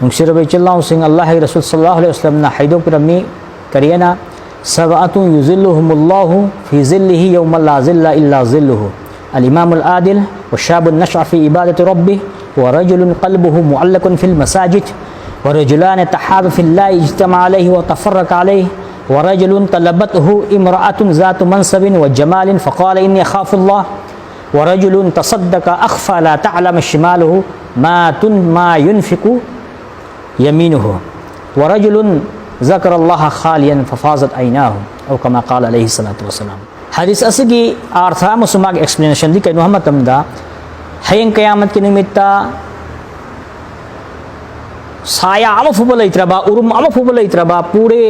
Nungsiraba ichillaw sing Allah Rasul sallallahu alaihi wasallam na haidok pirami kariyana sab'atun yuzilluhumullahu fi zillihi yawma la zilla illa zilluhu al-imam al-adil wa shabun nash'a fi ibadati rabbih wa rajulun qalbuhu mu'allaqun fil masajid wa rajulan tahaba fillahi ijtama alayhi wa tafarraqa alayhi wa rajulun talabathu imra'atun zatu mansabin wa jamalin faqala inni akhafu Allah wa rajulun tasaddaqa akhfa la ta'lamu shimaluhu ma yunfiqu يمينه ورجل ذكر الله خاليا ففاضت عيناه أو كما قال عليه الصلاة والسلام حديث أسيغي أرثا مسماك explanation دي كأنه هم تمدا هين قيامت كنمتا साया अल फुबल इत्रबा उरुम अल फुबल इत्रबा पूरे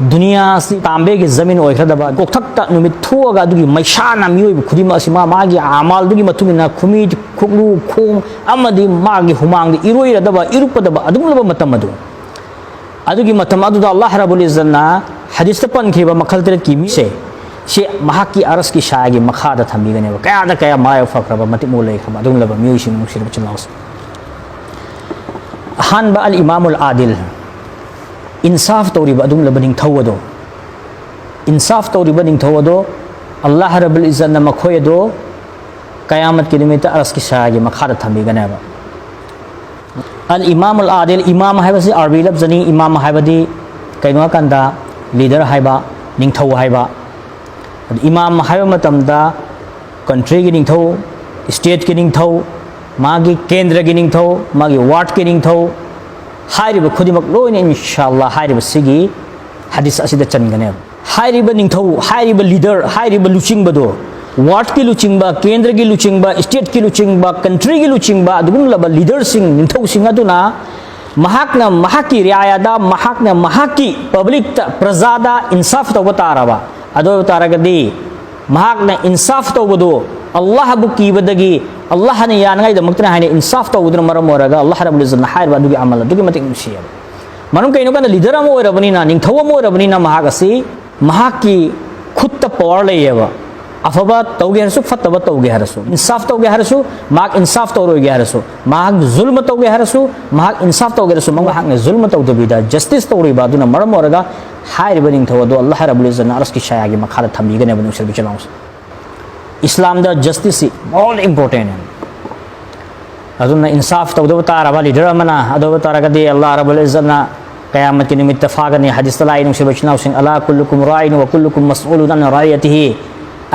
दुनिया से तांबे की जमीन ओइखदबा कोथक्ता नुमित थुगा दुगी मैशाना मियोय खुदिमा सिमा मागी आमाल दुगी मतुमिना खुमी खुगलु खोंग अमदि मागी हुमांग इरोइरदबा इरुपदबा अदुमलबा मतम अदु अदुगी मतम अदुदा अल्लाह रब्बुल इज्जतना हदीस त पनखिबा मखल तरह की मिसे शे महाकी अरस की शायगी मखादा थंबिगने कयादा कया माय फक्रबा मतिमो लेखबा अदुमलबा मियोय सिम मुसिर बचनाउस अहानबा अल इमामुल आदिल इंसाफ तौरीबा अदुम लबनिंग थवदो इंसाफ तौरीबा निंग थवदो अल्लाह रब्बुल इज्जत न मखोयदो कयामत के निमित्त अरस की शायगी मखादा थंबिगनेबा अल इमामुल आदिल इमाम हाइबसी अरबी लफ्जनी इमाम हाइबदी कैनो कंदा लीडर हाइबा निंगथौ हाइबा इमाम हाइबा मतमदा कंट्री की निंगथौ स्टेट की निंगथौ मागी केंद्र की निंगथौ मागी वार्ड की निंगथौ हाइरिब खुदिमक लोइने इंशाअल्लाह हाइरिब सिगी हदीस असिदा चनगने हाइरिब निंगथौ हाइरिब लीडर हाइरिब लुचिंगबदो वार्ड की लुचिंगबा केंद्र की लुचिंगबा स्टेट की लुचिंगबा कंट्री की लुचिंगबा अदुगुलबा लीडर सिंग निंगथौ सिंग अदुना महाकना महाकी रियायादा महाकना महाकी पब्लिक प्रजादा इंसाफ तौबा ताराबा अदो तारागदी महाकना इंसाफ तौबदो अल्लाह बुकीबदगी अल्लाह ने यानगाई दमक्तना हाने इंसाफ तौबदन मरम ओरगा अल्लाह रब्बुल इज्जत हाइरबा दुगी अमल दुगी मतिक मुसिया मरम कैनो कंदा लीडर अम ओरबनिना निंगथौ अम ओरबनिना महागसी महाकी खुत्त पावर लेयबा अफबा तौगे हरसु फतबा तौगे हरसु इंसाफ तौगे हरसु माग इंसाफ तौरोगे हरसु माग जुल्म तौगे हरसु माग इंसाफ तौगे हरसु मंग हाक ने जुल्म तौदबिदा जस्टिस तौरिबा दुना मरम ओरगा हाइरबा निंगथौ दो अल्लाह रब्बुल इज्जत अरस की शायागी मखादा थंबिगने बनु शर बिचलाउस इस्लाम दा जस्टिस बहुत इंपॉर्टेंट है अदुना इंसाफ तौदब ताराबा लीडर अमना अदब तारागदी अल्लाह रब्बुल इज्जत ना क़यामत के निमित्त फागनी हदीस लाई नुशर बचनाउसिंग अला कुल्लुकुम राइन व कुल्लुकुम मसऊलुन अन रायतिही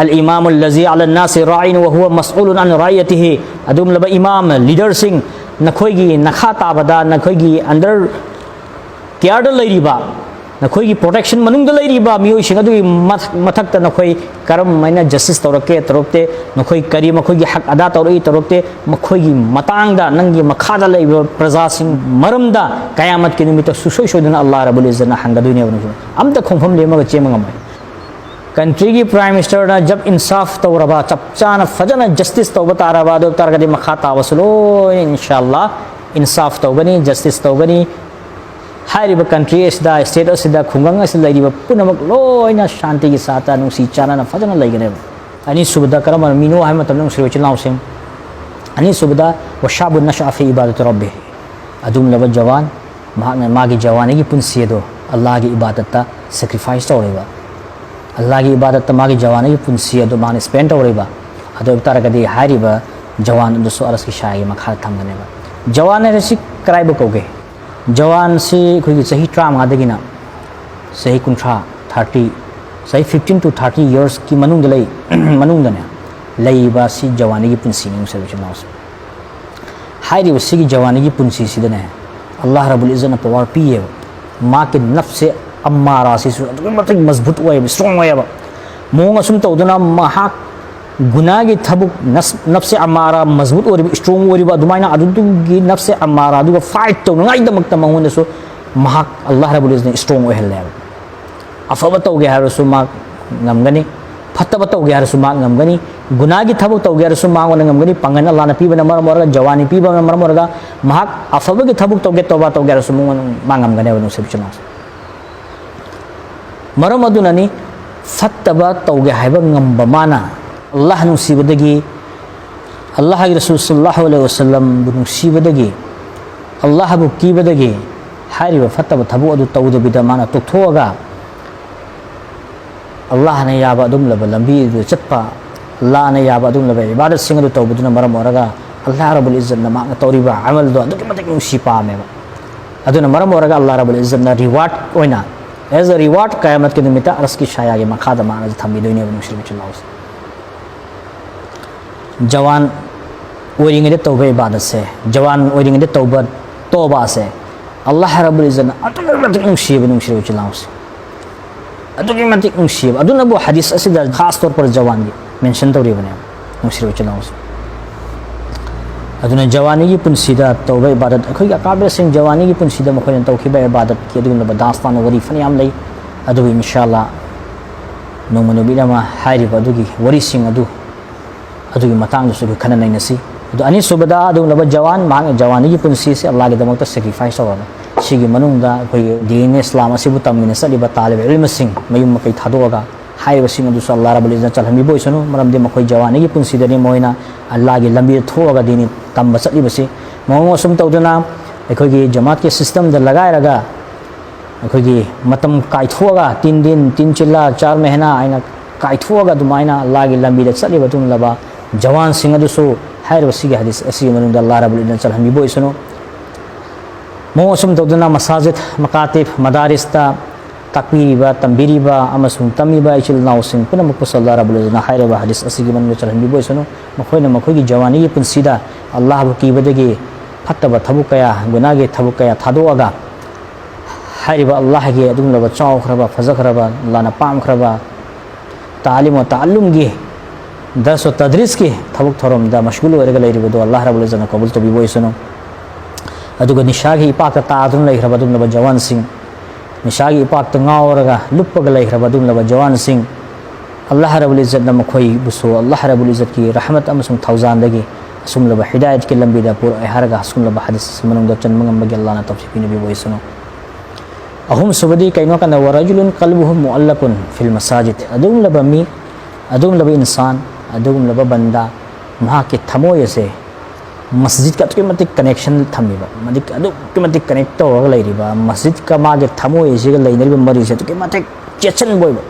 अल इमाम अल्लज़ी अला अन्नास राइन व हुवा मसऊलुन अन रायतिही अदुम लब इमाम लीडर सिंग नखोयगी नखा ताबदा नखोयगी अंडर केयर लैरिबा नखोयगी प्रोटेक्शन मनुंग लैरिबा मियोइसिंग अदुगी मथक्ता नखोय करम मैना जस्टिस तौरके तौरते नखोय करी मखोयगी हक अदा तौरई तौरते मखोयगी मतांगदा नंगी मखादा लैबा प्रजा सिंग मरमदा कयामत के निमित्त सुसोय सोदना अल्लाह रब्बुल इज्जत ना हंगदुने बनु अमता खोंफम लेमगा चेमंगम कंट्री की प्राइम मिनिस्टर ना जब इंसाफ तौरबा चपचाना फजना जस्टिस तौबा ताराबा दो तारगदे मखाता वसलो इंशाअल्लाह इंसाफ तौगनी जस्टिस तौगनी हाइरिब कंट्री असिदा स्टेट असिदा खुंगंग असिदा लैरिब पुनमक लोइना शांति की साथ नुसी चाना फजना लैगने अनि सुबदा करम मिनो हाय मतम नुसी वचलाउसिम अनि सुबदा वशाबु नशा फी इबादत रब्बि अदुम लब जवान मागी जवानी की पुंसी दो अल्लाह की इबादत सैक्रिफाइस तौरेबा अल्लाह की इबादत मागी जवानी की पुंसी दो मान स्पेंड तौरेबा अदो तारगदी हाइरिब जवान दुसो अरस की शायगी मखा थमगनेबा जवान रसी कराइब कोगे जवान से कोई सही ट्रामादगिना सही कुंठा 30 सही 15 to 30 years की मनुंगदने लैबा सी जवानी की पुंसी निंग सर्विचनाउस हाइरिब सी जवानी की पुंसी सिदने अल्लाह रब्बुल इज्जत ने पावर पिए मां के नफ्स से अम्मारा से मतलब मजबूत हुआ है स्ट्रांग हुआ है मोंग असुम तौदना महा गुना की थबुक नफ्स से अम्मारा मजबूत और स्ट्रांग और अदुमाइना अदुगी नफ्स से अम्मारा अदुगा फाइट तो नगाइदमक्ता मंगोनसु महा अल्लाह रब्बुल इज्जत ने स्ट्रांग ओहले अफब तौगे हरसु मा ngमगनी फतब तौगे हरसु मा ngमगनी गुना की थबुक तौगे हरसु मा ngमगनी पंगन अल्लाह ने पीबना मरम और जवानी पीबना मरम और महा अफब की थबुक तौगे तौबा तौगे हरसु मा ngमगने वनु सबचना मरम अदुननी फतब तौगे हाइब ngमबा माना अल्लाह नुसीबदगी अल्लाह के रसूल सल्लल्लाहु अलैहि वसल्लम नुसीबदगी Allah bu kibadagi hariba fattaba thabu adu tawdabida mana tokhoga Allah na yaba adum laba lambi du chatpa Allah na yaba adum laba ibadat sing adu tawbuduna maram oraga Allah rabbul izzat na ma tawriba amal do adu kimatik sipa me aduna maram oraga Allah rabbul izzat na reward oina as a reward qiyamat ke nimita araski shaya ge makhada ma thambi doine bu mushrik chilaus jawan oring de tawba ibadat se jawan oring de tawba toba se Allah rabbul izzat na adu kimatik sipa bu mushrik chilaus adugi matik musib aduna bu hadis asida khas तौर पर जवान की mention तौरी बने मुश्रिक चलाउस aduna jawani की पुनसीदा तौबा इबादत अखोई अकाबे सिंह जवानी की पुनसीदा मखोन तौखिबा इबादत की अदुन दास्तान वरी फनियाम लई अदु इंशाल्लाह नोमनोबिना मा हारिबा अदुगी वरी सिंह अदुगी मतंग दुसु खनन नैनसी अदु अनि सुबदा अदु जवान मांग जवानी की पुनसी से अल्लाह के दमक सैक्रिफाइस तौरना सिगी मनुंगदा कोई दीन इस्लाम असिबु तमिने सलिबा तालिब इल्म सिंह मयुम मकै थादोगा हाइबा सिंह अदु अल्लाह रब्बुल इज्जत चलहमि बोइसनु मरमदे मखोई जवानी की पुनसीदनी मोइना अल्लाह की लंबी थोगा दीनी तंब चलिबसी मोंगो सुम तौदना अखोगी जमात के सिस्टम द लगायरगा अखोगी मतम काइथोगा 3 दिन 3 चिल्ला 4 महीना आइना काइथोगा दुमाइना अल्लाह की लंबी चलिबा तुम लबा जवान सिंह अदु सो हाइबा सिगी हदीस असि मनुंग अल्लाह रब्बुल इज्जत चलहमि बोइसनु मोसम तौदना मसाजिद मकातिब मदारिस्ता ताकबीबा तंबीरीबा अमसुंग तमीबा इचिल नाउसिंग पुनम कुसल्ला रब्बुल इज्जत हाइरबा हदीस असिगी मन चलहमि बोइसनु मखोइना मखोइगी जवानी की पुनसीदा अल्लाह बु कीबदगी फत्तबा थबु कया गुनागे थबु कया थादोगा हाइरबा अल्लाह गे अदुम लबा चाउखरबा फजखरबा लाना पामखरबा तालिम व ताल्लुम गे दर्स व तदरीस के थबुक थरम दा मशगूल ओरगा लैरिबदो अल्लाह रब्बुल इज्जत कबूल तबि बोइसनु अदुगा निशागी इपाक तादुन लैखरबा दुम लबा जवान सिंह निशागी इपाक तंगावरगा लुप्पगा लैखरबा दुम लबा जवान सिंह अल्लाह रब्बुल इज्जत न मखोई बुसो अल्लाह रब्बुल इज्जत की रहमत अमसुंग थौजान दगी असुम लबा हिदायत के लंबी दा पूरा हरगा असुम लबा हदीस मनंग द चन मंगम बगे अल्लाह न तौफीक नबी बोइसनो अहुम सुबदी कैनो कन वरजुलुन कल्बुहु मुअल्लकुन फिल मसाजिद अदुम लबा मी अदुम लबा इंसान अदुम लबा बंदा महा के थमोय से मस्जिद का तो कनेक्शन थमीबा मदिक कनेक्ट तौर लेरिबा मस्जिद का मागे थमोय से लेनरिबा मरी से तो चेचन बोइबा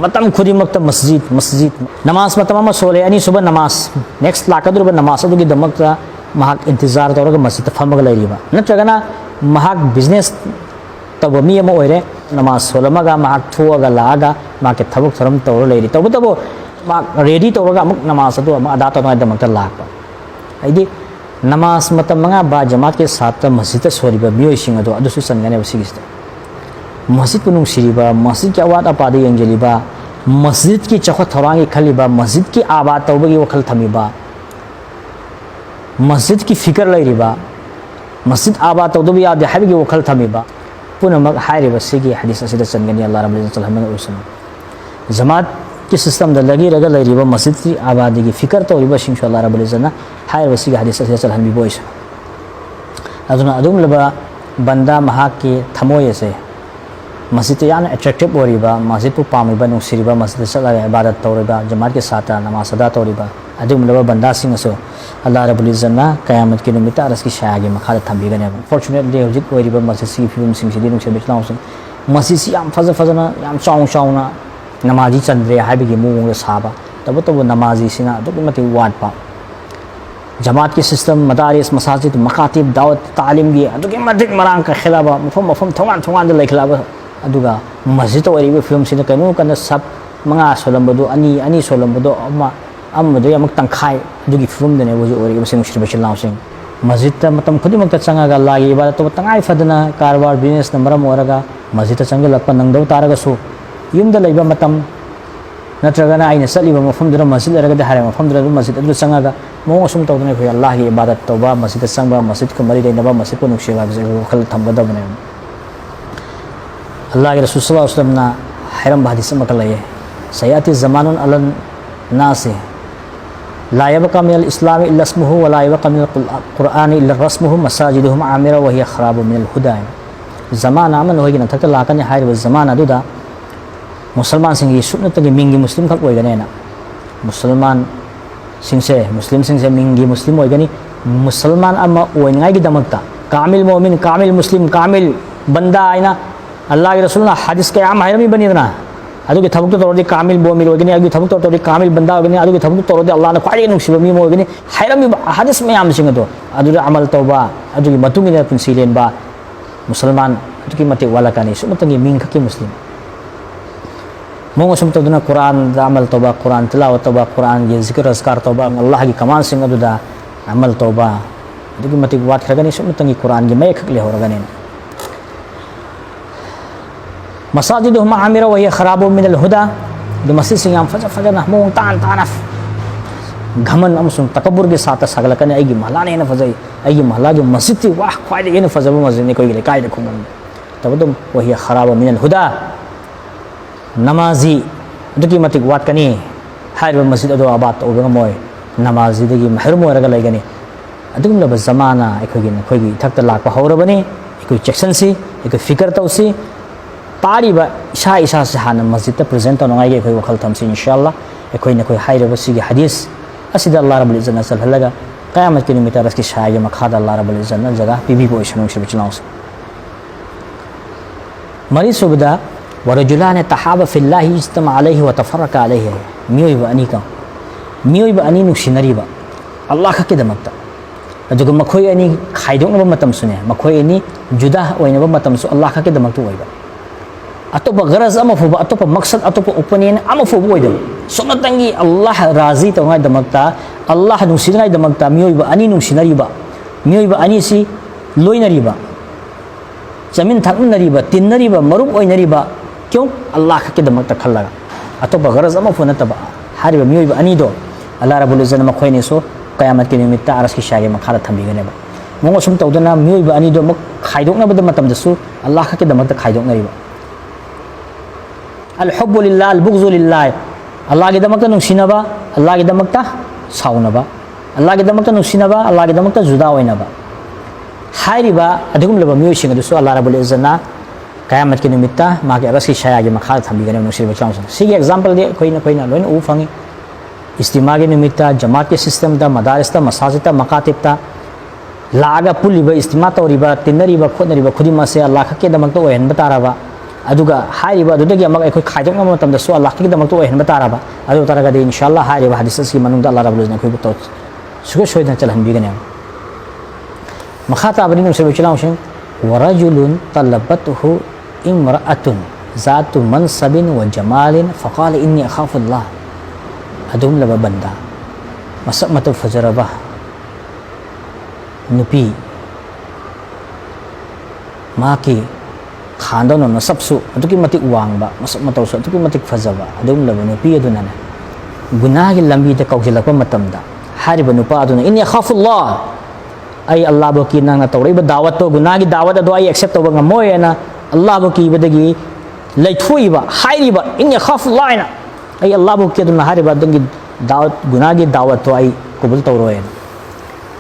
मतम खुदिमक्ता मस्जिद मस्जिद नमाज मतम अमा सोले अनि सुबह नमाज नेक्स्ट लाकदुरबा नमाज अदुगी दमक्ता महाक इंतजार तौरगा मस्जिद फमगा लेरिबा नत्रगना महाक बिजनेस तब मी अमा ओइरे नमाज सोलमगा महाक थोगा लागा माके थबुक थरम तौर लेरि तब माक रेडी तौरगा अमुक नमाज अदु अमा अदा तौर दमक्ता लाकपा आइदि नमाज मतम मंगा बा जमात के साथ मस्जिद सोरिबा मियोय सिंह अदु अदुसु सनगने बसिगिस्ता मस्जिद को नुसिरिबा मस्जिद की आवाद अपादे यंजलिबा मस्जिद की चौखट थौरांगी खलिबा मस्जिद की आबाद तौबगी वखल थमीबा मस्जिद की फिक्र लैरिबा मस्जिद आबाद तौदबी याद हाबिगी वखल थमीबा पुनमक हारिबा सिगी हदीस असिदा चनगनी अल्लाह रब्बुल इज्जत हमें उसन जमात की सिस्टम द लगी रगा लैरिबा मस्जिद की आबादी की फिक्र तौरिबा सिंह अल्लाह रब्बुल इज्जत ना हारिबा सिगी हदीस असिदा चल हमी बोइस अदुना अदुम लबा बंदा महा के थमोय से मस्जिद यान अट्रैक्टिव होरिबा मस्जिद को पामिबा नुसिरिबा मस्जिद चला इबादत तौरिबा जमात के साथ नमाज अदा तौरिबा अदुम लबा बंदा सिंह सो अल्लाह रब्बुल इज्जत ना क़यामत के निमित्त अरस की शायागे मखाद थंबीगने फॉर्चुनेटली हजिक होरिबा मस्जिद सी फिल्म सिंह सिदी नुसे बिचलाउ से मस्जिद सी याम फजना याम चाउना नमाजी चंद्रे हाबिगे मुंग साबा तब नमाजी सिना अदुमति वाटपा जमात की सिस्टम मदारिस मसाजिद मकातिब दावत तालीम गी अदुगे मदिक मरांग का खिलाबा मफम थोंगान लेखलाबा अदुगा मस्जिद ओरिबा फिल्म सिना कनो कन सब मंगा सोलंबदो अनि सोलंबदो अमदो यमक तंखाय अदुगी फिल्म दने वजु ओरिबा सिंग श्री बचिलाउ सिंग मस्जिद त मतम खुदिमक त चंगागा लागी इबादत तो तंगाय फदना कारबार बिजनेस नंबरम ओरगा मस्जिद त चंगलप नंगदो तारगसु युमदा लैबा मतम नत्रगना आइना चलिबा मफमदुरा मस्जिद लरगदे हारे मफमदुरा मस्जिद अदु चंगागा मोंग असुम तौदने फै अल्लाह की इबादत तौबा मस्जिद चंगबा मस्जिद का मरि दैनबा मस्जिद को नुक्सेबा वखल थमगदबने अल्लाह के रसूल सल्लल्लाहु अलैहि वसल्लम ना हैरम हदीस में कलये सयाती ज़मानुन अलन नासे ला यबका मिनल इस्लाम इल्ला इस्मुहु व ला यबका मिनल कुरआन इल्ला रस्मुहु मसाजिदुहुम आमिरा व हिय खराबु मिनल हुदा ज़माना मन होगी न थक लाकने हाइब ज़माना दुदा मुसलमान सिंगी सुन्नतगी मिंगी मुस्लिम खक ओइगनेना मुसलमान सिंसे मुस्लिम सिंसे मिंगी मुस्लिम ओइगनी मुसलमान अमा ओइनगाई दमकता कामिल मोमिन कामिल मुस्लिम कामिल बंदा आइना अल्लाह के रसूल हदीस के आम हायरमी बनीदना अदुगे थबुक तौरदे कामिल मोमिन ओगनी अदुगे थबुक तौरदे कामिल बंदा ओगनी अदुगे थबुक तौरदे अल्लाह ना ख्वाई नुसिबा मी मोगनी हायरमी हदीस में आम सिंग दो अदुगे अमल तौबा अदुगे मतुंग ने पुंसी लेनबा मुसलमान अदुगे मते वाला कानी सुमतंगी मिंग खकी मुस्लिम मोंग सुम तौदना कुरान अमल तौबा कुरान तिलावत तौबा कुरान ये जिक्र अज़कार तौबा अल्लाह की कमान सिंग अदुदा अमल तौबा अदुगे मते वात खरगनी सुमतंगी कुरान की मैं खकले होरगनी मसाजिद आमिरा वही खराब मिनल हुदा मस्जिद से यहाँ फजा फजा मोंग तान तानफ घमन अमसुंग तकब्बुर के साथ सगलकने आइगी महला ने फजई आइगी महला जो मस्जिद थी वाह ख्वाइदे ये फजब मस्जिद ने कोई ले कायदे खुमन तब तुम वही खराब मिनल हुदा नमाजी दुकी मतिक वात कनी हाइब मस्जिद अदो आबाद ओबंग मोय नमाजी दगी महरुम ओरगा लेगनी अदुम लब जमाना अखोगी थक्ता लाक हौरबनी अखोई चेक्सनसी अखोई फिकर तौसी तारीबा इशा इशा से हाना मस्जिद प्रेजेंट तौनाई के वखल थमसी इंशाअल्लाह अखोई नखोई हाइरब सिगी हदीस असिदा अल्लाह रब्बुल इज्जत नसल हलगा क़यामत के निमित्त रस की शाय मखादा अल्लाह रब्बुल इज्जत न जगह पीबी को इशनु से बिचलाउस मरी सुबदा वरजुलान तहाबा फिल्लाहि इज्तमा अलैहि व तफरका अलैहि मियोइबा अनी का मियोइबा अनी नुसिनरीबा अल्लाह का के दमकता अजुग मखोई अनी खाइदोंनबा मतम सुने मखोई अनी जुदा ओइनबा मतम सु अल्लाह का के दमकता ओइबा अतोप गरज अमफुबा अतोप मकसद अतोप ओपिनियन अमफुबा ओइदो सुमतंगी अल्लाह राजी तोंगाय दमकता अल्लाह नुसिनाय दमकता मियोइबा अनी नुसिनरीबा मियोइबा अनी सी लोइनरीबा जमीन थकनरीबा तिनरीबा मरुप ओइनरीबा क्यों अल्लाह के दमकता खल्लगा अतोप गरज अमफु नतबा हारिबा मियोइबा अनी दो अल्लाह रब्बुल इज्जत मखोइने सो क़यामत के निमित्त अरस की शागे मखादा थंबिगनेबा मोंगो सुम तौदना मियोइबा अनी दो मक खाइदोंनबा मतम दसु अल्लाह के दमकता खाइदोंनरीबा अल हुब्बु लिल्लाह अल बुग़्ज़ु लिल्लाह अल्लाह के दमकता नुसिनबा अल्लाह के दमकता साउनबा अल्लाह के दमकता नुसिनबा अल्लाह के दमकता जुदा ओइनबा हाइरिबा अदुगुम लबा मियोइसिंग दसु अल्लाह रब्बुल इज्जत ना क़यामत के निमित्त माके अरस की शागे मखादा थंबिगने नुसिबा चाउस सिगी एग्जांपल दे कोइना लोइन उ फंगी इज्तिमा के निमित्त जमात के सिस्टम दा मदारिस दा मसाजिद दा मकातिब दा लागा पुलिबा इज्तिमा तौरिबा तिनरीबा खोदरीबा खुदिमा से अल्लाह के दमकता ओहन बताराबा अदुगा हाइरिबा अदुदगी अमग अखोई खाइदोंग मतमदा सु अल्लाह के दमकता ओहन बताराबा अदु तारगदे इंशाअल्लाह हाइरिबा हदीस की मनुंग अल्लाह रब्बुल इज्जत अखोई तो सुगे सोइदन चलहनबिगने मखाता अबनी नुसिबा चलाउसिं वरजुलुन तलबतहु इम्राअतुन ज़ातु मनसबिन व जमालिन फ़क़ाल इन्नी अख़ाफ़ुल्लाह अदुम लबा बंदा मसक मत फजरबा नुपी माँ की खानदान नसबसु अदुकी मतिक वांगबा मसक मतौसु अदुकी मतिक फजबा अदुम लबा नुपी अदुनाने गुनाहगी लंबीदा कौजिलकपा मतमदा हारिबा नुपा अदुना इन्नी अख़ाफ़ुल्लाह आई अल्लाह बकी नंगा तौरइबा दावत तो गुनाहगी दावत अदु आई एक्सेप्ट तौबा ngमोयना अल्लाह बकी बदगी लैथुइबा हारिबा इन्नी अख़ाफ़ुल्लाह ना आई अल्लाह बकी अदुना हारिबा दंगी दावत गुनाहगी दावत तो आई कबूल तौरोयन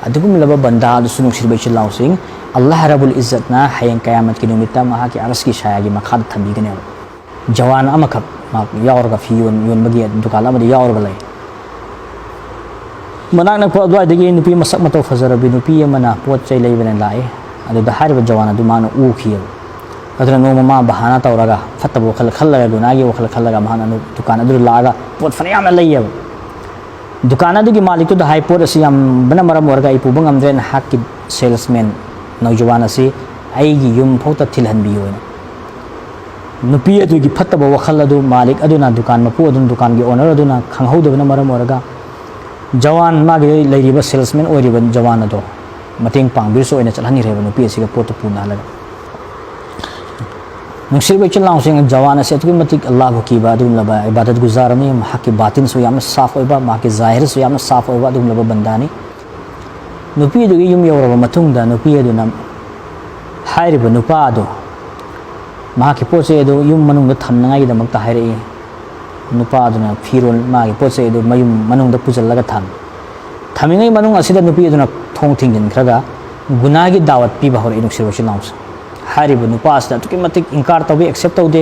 अदुगुम लबा बंदा दुसुनु सिरबे चिल्लाउसिंग अल्लाह रब्बुल इज्जत ना हयंग क़यामत के निमित्त महा के अरस की शायागी मखाद थंबिगने जवान अमखब मा यावरगा फियोन योन बगी दुकान अमदि यावरगा लै मनाक नक अद्वाइदगी नुपी मसक मतौ फजरबी नुपी अमना पोत चै लैबने लाए अदुदा हारिबा जवान अदु मानो उखियो अदुना नो ममा बहाना तौरगा फतबो खल खलगा गुनागी वखल खलगा महाना दुकान अदु लागा पोत फनयाम लैयब दुकान अदुगी मालिक तो हाई पोत असि याम बना मरम वर्गा इपुबं amdren hakki salesman नौजवान असि आइगी युम फौता थिलहनबियो नुपी अदुगी फतबो वखल अदु मालिक अदुना दुकान मपु अदुन दुकान की ओनर अदुना खंगहौदबना मरम वर्गा जवान मागे लैरिबा सेल्समैन ओरिबा जवान अदो मतेंग पांगबिरसो ओइना चलहनि रेबा नुपी असिगा पोत पुना लगा नुसिरबे चलाउसिंग जवान असे अतुकी मतिक अल्लाह भकीबा अदुम लबा इबादत गुजारनी महकी बातिन सो याम साफ ओइबा माके जाहिर सो याम साफ ओइबा अदुम लबा बंदानी नुपी अदुगी युम यौरबा मतुंगदा नुपी अदुना हाइरिबा नुपा अदो माके पोसे अदो युम मनुंग थमनगाई दमकता हाइरई नुपा अदुना फिरोन मागे पोसे अदो मयुम मनुंग पुजल्लगा थमिंगई मनुंग असिदा नुपी अदुना थोंग थिंगिन खरगा गुनागी दावत पीबा होरे नुसिरबा चिल्लाउस हारिबा नुपा असिदा अतुकी मतिक इंकार तौबे एक्सेप्ट तौदे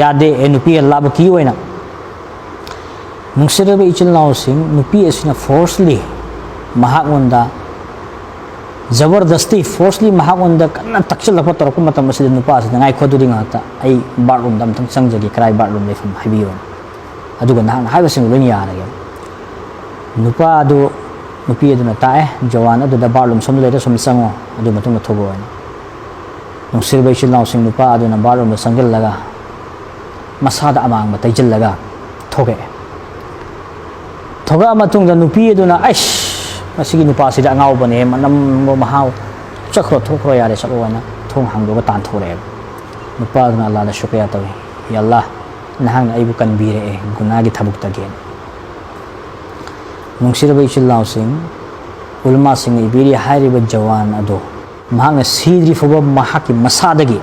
यादे ए नुपी अल्लाह बकी ओइना नुसिरबा इचिल्लाउसिंग नुपी असिना फोर्सली महागोंदा जबरदस्ती फोर्सली महागोंदा कन्ना तक्सलप तौरक मतम असिद नुपा असिद ngai खोदुरि ngata ai बाथरूम दम थंग संगजगी क्राई बाथरूम ले फम हाइबियो अदुगा नाहन हाइबसिंग लोनि यारगे नुपा अदु नुपी अदुना ताए जवान अदुदा बाथरूम सम लेदा सम संगो अदु मतुंग थोगो नुसिर बैचिल नाउसिंग नुपा अदुना बाथरूम संगल लगा मसादा अमांग मतैजल लगा थोगे थोगा मतुंग दा नुपी अदुना आइश मसिगी नुपा सिदा अंगाव बने मनम मो महाव चखरो थोखरो यारे सलोना थोंग हांगदोगा तान थोरे नुपा अदुना अल्लाह दा शुक्रिया तवे या अल्लाह नहांग आइबु कनबीरे गुनागी थबुक तगे नुसिर बैचिल नाउसिंग उलमा सिंग इबीरी हाइरिबा जवान अदो महांग सीद्री फबा महाकी मसादगी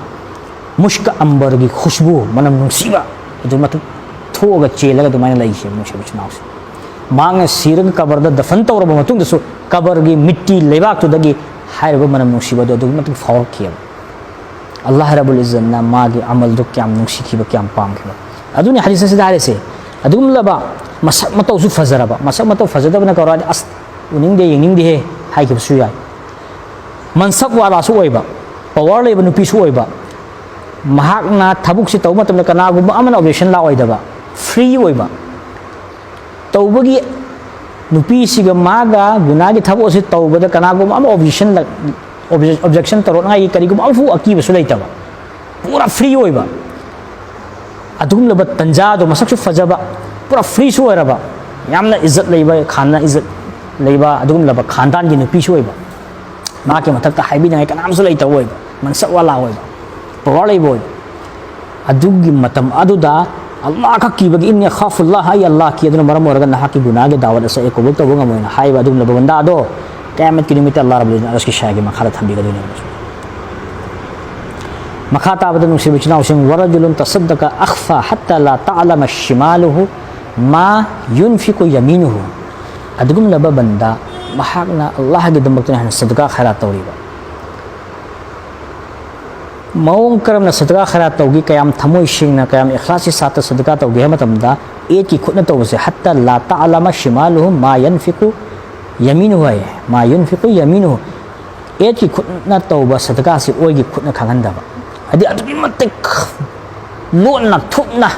मुश्क अंबरगी खुशबू मनम नुसिबा अदु मतु थोगा चेलगा दुमाइना लाइसे नुसिर बैचिल नाउसिंग मांग सीरग कबर द दफन तौरब मतुंग दसु कबर की मिट्टी लेबाक तुदगी हाइरब मनम नुसिबदो अदु मतुंग फावर किया अल्लाह रब्बुल इज्जत ना मागी अमल दो क्याम नुसिखिबा क्याम पामखिबा अदुनि हदीस से दारेसे अदुम लबा मसक मतौसु फजरबा मसक मतौ फजदबना कौरादि अस उनिंग दे हे हाइखिब सुयाय मनसक वाला सु ओइबा पावर लेबा नुपि सु ओइबा महाकना थबुक सि तौ मतम कनागुम अमन ऑब्जेक्शन ला ओइदबा फ्री ओइबा तौबगी नुपी सिगा मागा गुनागी थबो से तौबद कनागुम अम ऑब्जेक्शन तरो ना ये करिगुम अफु अकीब सु लेतबा पूरा फ्री ओइबा अदुम लब तंजा दो मसक सु फजबा पूरा फ्री सु ओइरबा यामना इज्जत लेबा खाना इज्जत लेबा अदुम लब खानदान की नुपी सु ओइबा मा के मथक हाइबि नाय कनाम सु लेतबा ओइबा मनसक वाला ओइबा पवर लेबो अदुगी मतम अदुदा अल्लाह का कीबगी इन खफुल्लाह हाय अल्लाह की अदुन मरम ओरगा नहा की गुनाह के दावत से एक कबूल तबो गमोना हाय अदुम लब बंदा दो क़यामत की निमित्त अल्लाह रब्बुल इज्जत की शायगी मखाला थंबीगा दुनिया में मखाता बदन से बिचना उसिंग वरजुलन तसद्दका अखफा हत्ता ला तअलम शिमालुहु मा युनफिकु यमीनुहु अदुम लब बंदा महाकना अल्लाह के दमकतन सदका खैरात तौरीबा मौंग करम न सदका खैरात तौगी कयाम थमोय सिंगना कयाम इखलास के साथ सदका तौगे मतमदा ए की खुदना तौसे हत्ता ला तअलम शिमालुहु मा यनफिकु यमीनुहु है मा युनफिकु यमीनुहु ए की खुदना तौबा सदका से ओय की खुदना खगंदबा अदि अदुगी मतेक लोना थुपना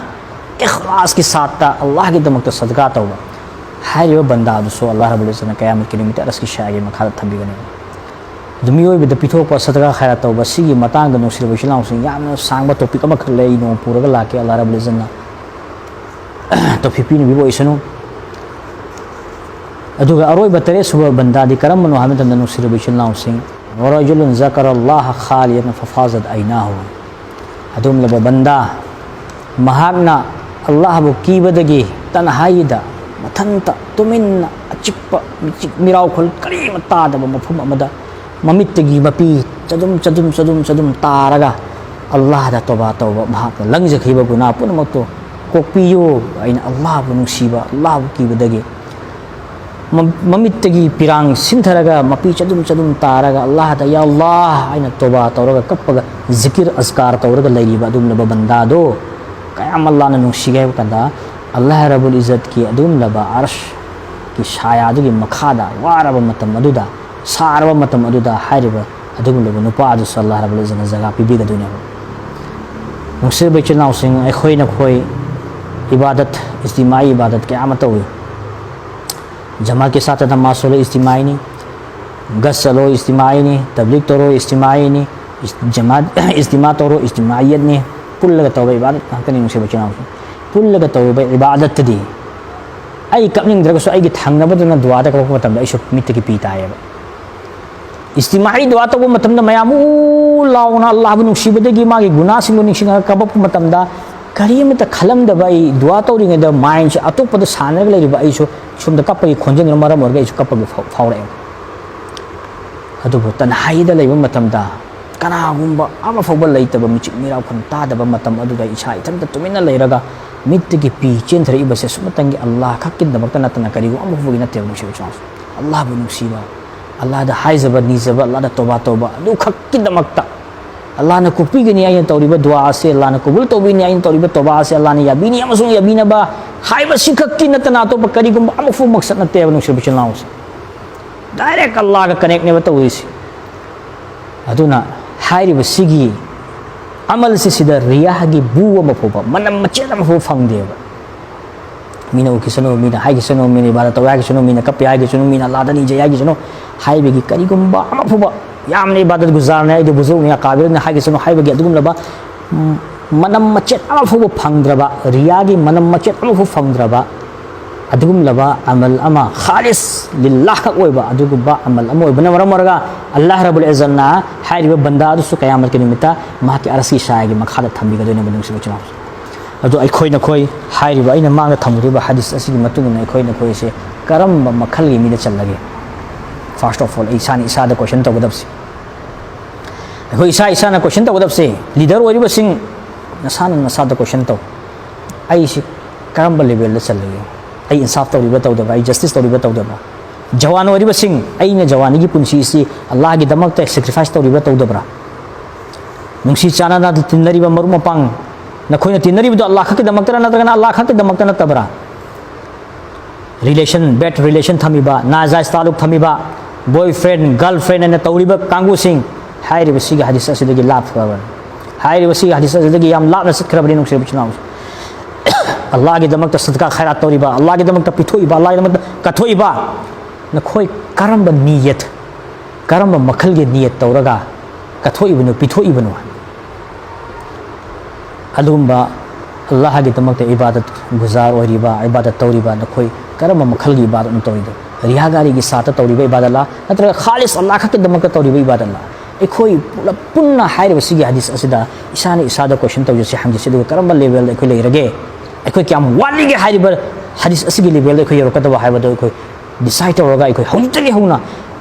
इखलास के साथ अल्लाह के दमक सदका तौबा हारियो बंदा दुसो अल्लाह रब्बुल इज्जत कयामत की निमित्त रस की शायगी मखाला थंबीगने दुमियोय बिद पिथोक पर सदका खैरा तौबा सिगी मतांग नुसिर बैचिलाउ सिंग यामना सांगबा टॉपिक अमा खले नो पुरगा लाके अल्लाह रब्बुल इज्जत ना तो फिपिन बिबो इसनु अदुगा अरोय बतरे सुब बंदा दि करम मनो हमें तंद नुसिर बैचिलाउ सिंग वरजुलन ज़करल्लाह खालियन फफाज़त ऐनाहु अदुम लब बंदा महागना अल्लाह बु कीबदगी तनहाइदा मथंता तुमिन्ना अचिप मिराव खुल करीम तादब मफुम अमदा ममित्तगी मपी चदुम तारगा अल्लाह दा तौबा तौबा महाक लंगजखिबा गुना पुनमतो कोकपियो आइना अल्लाह बु नुसिबा अल्लाह बु कीबदगी ममित्तगी पिरांग सिंथरगा मपी चदुम तारगा अल्लाह दा या अल्लाह आइना तौबा तौरगा कपगा जिकिर अज़कार तौरगा लैरिबा अदुम लब बंदा दो कयाम अल्लाह ना नुसिगे कदा अल्लाह रब्बुल इज्जत की अदुम लबा अर्श की छाया दुगी मखादा वारबा मतम अदुदा सारबा मतम अदुदा हारिबा अदुम लब नुपा अदु अल्लाह रब्बुल इज्जत जगह पिबिगा दुनिया मुसिर बैचनाउ सिंग अखोइना खोइ इबादत इज्तिमाई इबादत के आमत हुई जमा के साथ नमाज सोलो इज्तिमाई नहीं गस चलो इज्तिमाई नहीं तबलीग तोरो इज्तिमाई नहीं जमात इज्तिमा तोरो इज्तिमाइयत नहीं पुल लगा तौबा इबादत कहां नहीं मुसिर बैचनाउ पुल लगा तौबा इबादत दी आई कपनिंग द्रगसो आई की थंगनबदना दुआ दा कबो मतम आई सो मित की पीतायबा इज्तिमाई दुआ तब मतम दा मयामु लाउना अल्लाह बु नुसिबदगी मागी गुनाह सिंग निसिंग कबप मतम दा करीमत खलम दा बाई दुआ तौरिंग दा माइंड से अतोपद सानग लेरिबा आई सो सुम दा कपगी खोंजन मरम ओरगा आई सो कपगी फावरे अदुबो तनहाइदा लेबा मतम दा कनागुंबा अमा फौबा लेतबा मिचिक मिराव खन तादबा मतम अदुदा इछा इथंता तुमिना लेरगा मित्तगी पी चेंथर इबसे सुमतंगी अल्लाह खक्किन दमकता नतना करिगु अमा फौबगी नते मुसिबा चांस अल्लाह बु नुसिबा अल्लाह दा हाइजबा निजबा अल्लाह दा तौबा तौबा अदु खक्किन दमकता अल्लाह ने कुपीगनी आयन तौरिबा दुआ से अल्लाह ने कबूल तौबिनी आयन तौरिबा तौबा से अल्लाह ने याबिनी अमसुंग याबिनबा हाइबा सिखक्की नतना तो करिगुम अमा फौ मकसद नते नुसिबा चलाउ डायरेक्ट अल्लाह का कनेक्ट ने बताओ इसी aduna hairiba sigi amal sida riyagi buwa mafuba manam machela mafu fangdeba mina ukisano mina haigisano mina bara tawagisano mina kapyagisano mina ladani jayagisano haibagi karigumba amafuba yamne ibadat guzarna idu buzurni qabil na haigisano haibagi adugum laba manam machet amafuba fangdraba riyagi manam machet amafu fangdraba adugum laba amal ama khalis lillah ka oiba adugumba amal amoy bana maraga Allah rabbul izzanna hairiba banda adu su qiyamat ke nimita ma ki arasi shaagi makhala thambi ga done badung sibuchna adu ai khoi na khoi hairiba ina manga thamuriba hadis asigi matung na khoi na khoi se karam ba makhal gi mi da challage first of all isani isa da question to godapsi khoi isa na question to godapsi leader oriba sing nasana da question to ai si karam ba level da challage ai insaf tawriba tawdaba ai justice tawriba tawdaba jawan wariba sing ai na jawani gi punshi si Allah gi damak ta sacrifice tawriba tawdabra nungsi chana na tinariba maruma pang na khoina tinariba do Allah khaki damak ta na ta Allah khaki damak ta na tabra relation bad relation thamiba najais taluk thamiba boyfriend girlfriend na tawriba kangu sing hairiba siga hadis asidagi lap khaba hairiba siga hadis asidagi yam lap na sikhrabani nungsi bichna Allah ki damak ta sadqa khairat tawriba Allah ki damak ta pithoiba Allah ki damak ta kathoiba na khoi karamba niyat karamba makhal ge niyat tawraga kathoibanu pithoibanu adumba Allah ki damak ta ibadat guzar oriba ibadat tawriba na khoi karamba makhal ge ibadat nu tawrido riyagari gi sata tawriba ibadallah natra khalis Allah ka damak ta tawriba ibadallah ekhoi punna hairiba sigi hadis asida isani isada question tawje si hamje sidu karamba level ekhoi leirage ekhoi kyam wali ge hairiba hadis asigi level ekhoi yorokata ba haibado ekhoi decide tawraga ekhoi hawtali hawna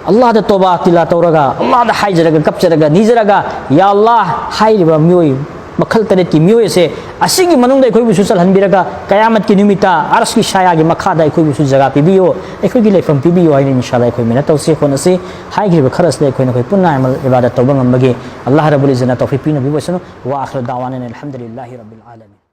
Allah da toba tila tawraga Allah da haijaraga kapcharaga nijaraga ya Allah hairiba myoi makhal tare ki myoi se asigi manung da ekhoi bu susal hanbiraga qiyamat ki nimita aras ki shaya gi makha da ekhoi bu su jaga pibiyo ekhoi gi leifam pibiyo ai inshallah ekhoi mena tawsi khona se haigri ba kharas le ekhoi na khoi punna amal ibadat tawba ngambage Allah rabbul izzana tawfiq pina bi wasano wa akhir da'wana alhamdulillahi rabbil alamin.